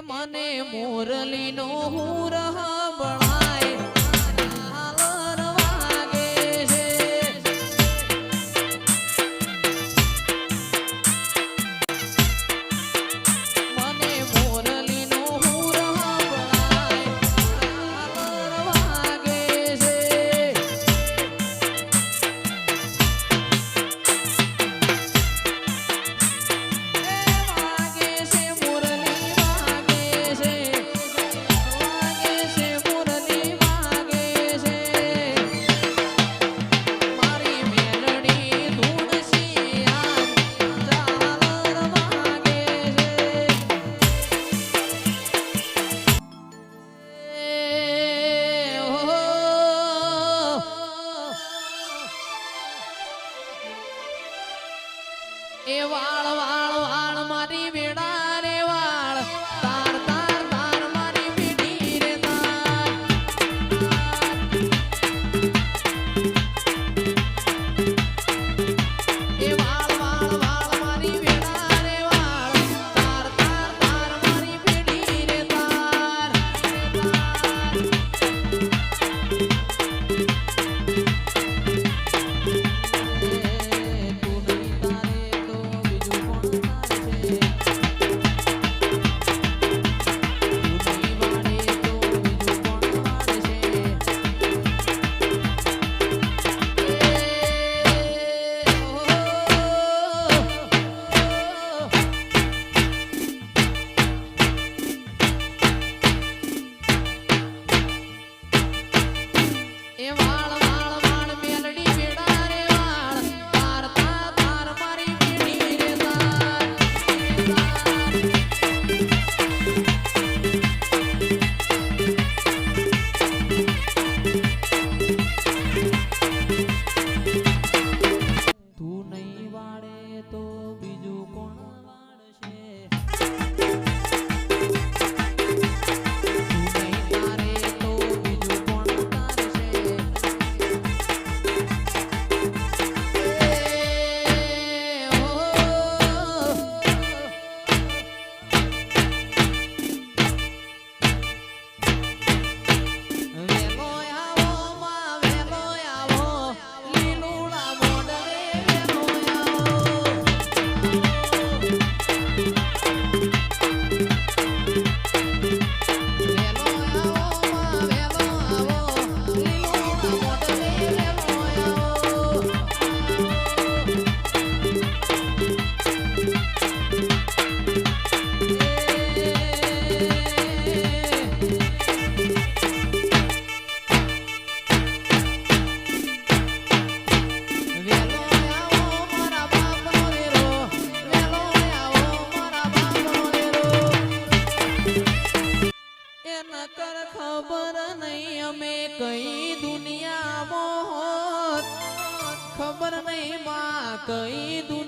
મને મોરલીનો હુરહ બળાય હાલર વાગે છે મને મોરલીનો હુરહ બળાય હાલર વાગે છે એ વાળ વાળ વાળ મારી વેડા રે વાળ તાર તાર તાર મારી બેટી રે તાર એ વાળ વાળ વાળ મારી વેડા રે વાળ તાર તાર તાર મારી બેટી રે તાર એ વાળ વાળ વાળ મેલડી વેડા રે વાળ તાર તાર તાર મારી બેટી રે તાર તું નહીં વાળે તો બીજું કોણ વાળશે ખબર નહીં અમે કઈ દુનિયામાં હોત ખબર નહીં માં કઈ દુનિયા